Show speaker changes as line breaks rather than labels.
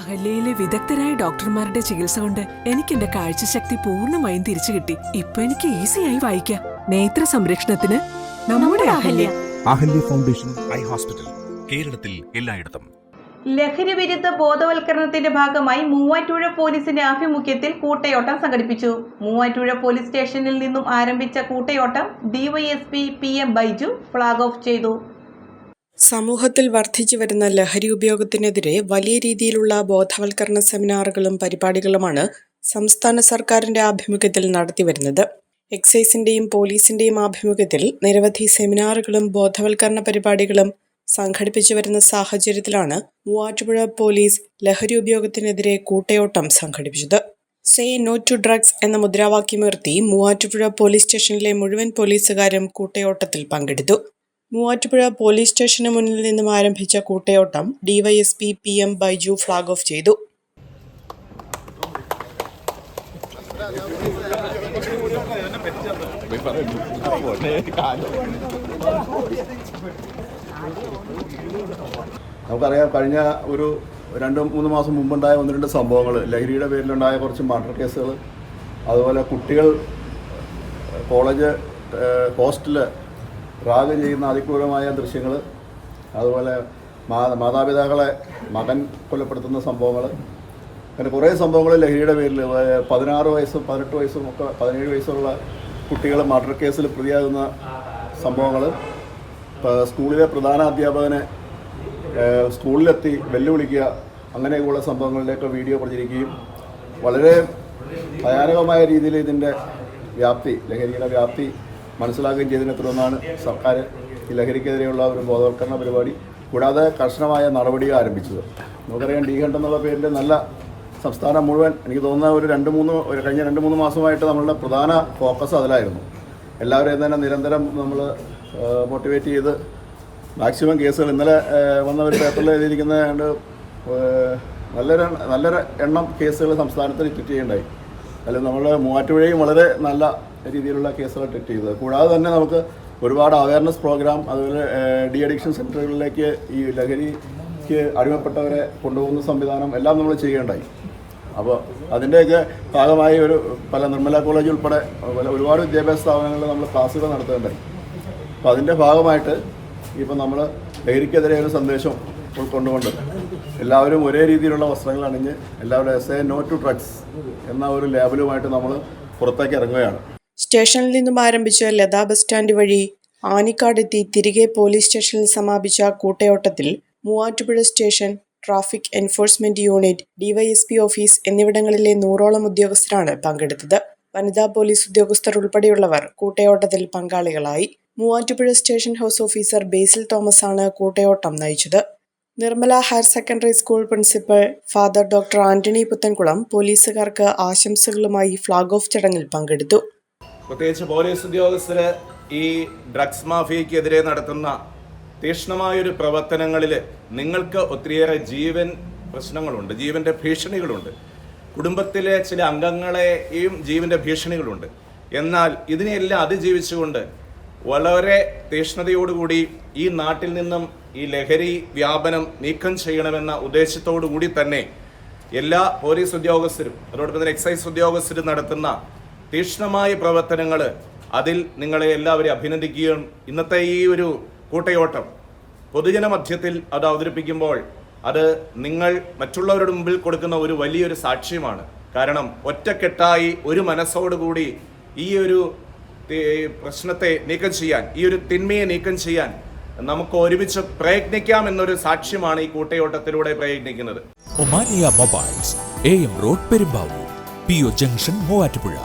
അഹല്യയിലെ വിദഗ്ധരായ ഡോക്ടർമാരുടെ ചികിത്സ കൊണ്ട് എനിക്ക് എന്റെ കാഴ്ചശക്തി പൂർണ്ണമായും തിരിച്ചു കിട്ടി. ഇപ്പൊ എനിക്ക് ഈസിയായി വായിക്കാം. നേത്ര സംരക്ഷണത്തിന് നമ്മുടെ Ahalya.
Ahalya foundation eye hospital, കേരളത്തിൽ എല്ലായിടത്തും.
ലഹരി വിരുദ്ധ ബോധവൽക്കരണത്തിന്റെ ഭാഗമായി മൂവാറ്റുപുഴ പോലീസിന്റെ ആഭിമുഖ്യത്തിൽ കൂട്ടയോട്ടം സംഘടിപ്പിച്ചു. മൂവാറ്റുപുഴ പോലീസ് സ്റ്റേഷനിൽ നിന്നും ആരംഭിച്ച കൂട്ടയോട്ടം DYSP PM Baiju flag off ചെയ്തു.
സമൂഹത്തിൽ വർദ്ധിച്ചു വരുന്ന ലഹരി ഉപയോഗത്തിനെതിരെ വലിയ രീതിയിലുള്ള ബോധവൽക്കരണ സെമിനാറുകളും പരിപാടികളുമാണ് സംസ്ഥാന സർക്കാരിന്റെ ആഭിമുഖ്യത്തിൽ നടത്തിവരുന്നത്. എക്സൈസിന്റെയും പോലീസിന്റെയും ആഭിമുഖ്യത്തിൽ നിരവധി സെമിനാറുകളും ബോധവൽക്കരണ പരിപാടികളും സംഘടിപ്പിച്ചു വരുന്ന സാഹചര്യത്തിലാണ് മൂവാറ്റുപുഴ പോലീസ് ലഹരി ഉപയോഗത്തിനെതിരെ കൂട്ടയോട്ടം സംഘടിപ്പിച്ചത്. സേ നോ ടു ഡ്രഗ്സ് എന്ന മുദ്രാവാക്യമുയർത്തി മൂവാറ്റുപുഴ പോലീസ് സ്റ്റേഷനിലെ മുഴുവൻ പോലീസുകാരും കൂട്ടയോട്ടത്തിൽ പങ്കെടുത്തു. മൂവാറ്റുപുഴ പോലീസ് സ്റ്റേഷന് മുന്നിൽ നിന്നും ആരംഭിച്ച കൂട്ടയോട്ടം DYSP PM Baiju flag off ചെയ്തു.
നമുക്കറിയാം, കഴിഞ്ഞ ഒരു 2-3 മാസം മുമ്പുണ്ടായ 1-2 സംഭവങ്ങൾ, ലഹരിയുടെ പേരിലുണ്ടായ കുറച്ച് മർഡർ കേസുകൾ, അതുപോലെ കുട്ടികൾ കോളേജ് ഹോസ്റ്റലിൽ റാഗ് ചെയ്യുന്ന അതിക്രൂരമായ ദൃശ്യങ്ങൾ, അതുപോലെ മാതാപിതാക്കളെ മകൻ കൊലപ്പെടുത്തുന്ന സംഭവങ്ങൾ, അങ്ങനെ കുറേ സംഭവങ്ങൾ ലഹരിയുടെ പേരിൽ 16 വയസ്സും 18 വയസ്സും ഒക്കെ 17 വയസ്സുള്ള കുട്ടികൾ മർഡർ കേസിൽ പ്രതിയാകുന്ന സംഭവങ്ങൾ, സ്കൂളിലെ പ്രധാന അധ്യാപകനെ സ്കൂളിലെത്തി വെല്ലുവിളിക്കുക, അങ്ങനെയൊക്കെയുള്ള സംഭവങ്ങളിലേക്ക് വീഡിയോ പ്രചരിക്കുകയും വളരെ ഭയാനകമായ രീതിയിൽ ഇതിൻ്റെ വ്യാപ്തി, ലഹരിയുടെ വ്യാപ്തി മനസ്സിലാക്കുകയും ചെയ്തതിനെ തുടർന്നാണ് സർക്കാർ ഈ ലഹരിക്കെതിരെയുള്ള ഒരു ബോധവൽക്കരണ പരിപാടി കൂടാതെ കർശനമായ നടപടികൾ ആരംഭിച്ചത്. നമുക്കറിയാം, ഡീഹണ്ട് എന്നുള്ള പേരിൽ നല്ല സംസ്ഥാനം മുഴുവൻ, എനിക്ക് തോന്നുന്ന കഴിഞ്ഞ 2-3 മാസമായിട്ട് നമ്മളുടെ പ്രധാന ഫോക്കസ് അതിലായിരുന്നു. എല്ലാവരെയും തന്നെ നിരന്തരം നമ്മൾ മോട്ടിവേറ്റ് ചെയ്ത് മാക്സിമം കേസുകൾ, ഇന്നലെ വന്ന ഒരു പേപ്പറിൽ എഴുതിയിരിക്കുന്ന നല്ലൊരു എണ്ണം കേസുകൾ സംസ്ഥാനത്ത് ട്രീറ്റ് ചെയ്യുകയുണ്ടായി. അതിൽ നമ്മൾ മൂവാറ്റുപുഴയും വളരെ നല്ല രീതിയിലുള്ള കേസുകൾ ട്രീറ്റ് ചെയ്തത്. കൂടാതെ തന്നെ നമുക്ക് ഒരുപാട് അവയർനെസ് പ്രോഗ്രാം, അതുപോലെ ഡി അഡിക്ഷൻ സെൻ്ററുകളിലേക്ക് ഈ ലഹരിക്ക് അടിമപ്പെട്ടവരെ കൊണ്ടുപോകുന്ന സംവിധാനം എല്ലാം നമ്മൾ ചെയ്യുകയുണ്ടായി. അപ്പോൾ അതിൻ്റെയൊക്കെ ഭാഗമായി പല നിർമ്മല കോളേജ് ഉൾപ്പെടെ ഒരുപാട് വിദ്യാഭ്യാസ സ്ഥാപനങ്ങളിൽ നമ്മൾ ക്ലാസ്സുകൾ നടത്തുകയുണ്ടായി. അപ്പോൾ അതിൻ്റെ ഭാഗമായിട്ട് ഇപ്പം നമ്മൾ ലഹരിക്കെതിരെ ഒരു സന്ദേശം ഉൾക്കൊണ്ടുകൊണ്ട് എല്ലാവരും ഒരേ രീതിയിലുള്ള വസ്ത്രങ്ങൾ അണിഞ്ഞ് എല്ലാവരും സേ നോ ടു ഡ്രഗ്സ് എന്ന ഒരു ലേബലുമായിട്ട് നമ്മൾ പുറത്തേക്ക് ഇറങ്ങുകയാണ്.
സ്റ്റേഷനിൽ നിന്നും ആരംഭിച്ച് ലതാ ബസ് സ്റ്റാൻഡ് വഴി ആനിക്കാടെത്തി തിരികെ പോലീസ് സ്റ്റേഷനിൽ സമാപിച്ച കൂട്ടയോട്ടത്തിൽ Muvattupuzha station, traffic enforcement unit, DYSP office എന്നിവിടങ്ങളിലെ 100ഓളം ഉദ്യോഗസ്ഥരാണ് പങ്കെടുത്തത്. വനിതാ പോലീസ് ഉദ്യോഗസ്ഥർ ഉൾപ്പെടെയുള്ളവർ കൂട്ടയോട്ടത്തിൽ പങ്കാളികളായി. മൂവാറ്റുപുഴ സ്റ്റേഷൻ ഹൗസ് ഓഫീസർ ബേസിൽ തോമസ് ആണ് കൂട്ടയോട്ടം നയിച്ചത്. Nirmala higher secondary school principal father doctor Antony Puthenkulam പോലീസുകാർക്ക് ആശംസകളുമായി ഫ്ളാഗ് ഓഫ് ചടങ്ങിൽ പങ്കെടുത്തു.
പ്രത്യേകിച്ച് പോലീസ് ഉദ്യോഗസ്ഥർ ഈ ഡ്രഗ്സ് മാഫിയയ്ക്കെതിരെ നടത്തുന്ന തീക്ഷ്ണമായൊരു പ്രവർത്തനങ്ങളിൽ നിങ്ങൾക്ക് ഒത്തിരിയേറെ ജീവൻ പ്രശ്നങ്ങളുണ്ട്, ജീവൻ്റെ ഭീഷണികളുണ്ട്, കുടുംബത്തിലെ ചില അംഗങ്ങളെയും ജീവൻ്റെ ഭീഷണികളുണ്ട്. എന്നാൽ ഇതിനെയെല്ലാം അതിജീവിച്ചുകൊണ്ട് വളരെ തീക്ഷ്ണതയോടുകൂടി ഈ നാട്ടിൽ നിന്നും ഈ ലഹരി വ്യാപനം നീക്കം ചെയ്യണമെന്ന ഉദ്ദേശത്തോടു കൂടി തന്നെ എല്ലാ പോലീസ് ഉദ്യോഗസ്ഥരും അതോടൊപ്പം തന്നെ എക്സൈസ് ഉദ്യോഗസ്ഥരും നടത്തുന്ന തീക്ഷ്ണമായ പ്രവർത്തനങ്ങൾ, അതിൽ നിങ്ങളെ എല്ലാവരെയും അഭിനന്ദിക്കുകയും ഇന്നത്തെ ഈ ഒരു കൂട്ടയോട്ടം പൊതുജന മധ്യത്തിൽ അത് അവതരിപ്പിക്കുമ്പോൾ അത് നിങ്ങൾ മറ്റുള്ളവരുടെ മുമ്പിൽ കൊടുക്കുന്ന ഒരു വലിയൊരു സാക്ഷ്യമാണ്. കാരണം ഒറ്റക്കെട്ടായി ഒരു മനസ്സോടുകൂടി ഈ ഒരു പ്രശ്നത്തെ നീക്കം ചെയ്യാൻ, ഈ ഒരു തിന്മയെ നീക്കം ചെയ്യാൻ നമുക്ക് ഒരുമിച്ച് പ്രയത്നിക്കാം എന്നൊരു സാക്ഷ്യമാണ് ഈ കൂട്ടയോട്ടത്തിലൂടെ പ്രയത്നിക്കുന്നത്.
Omania Mobiles, AM road, Perumbavoor, PO junction, Muvattupuzha.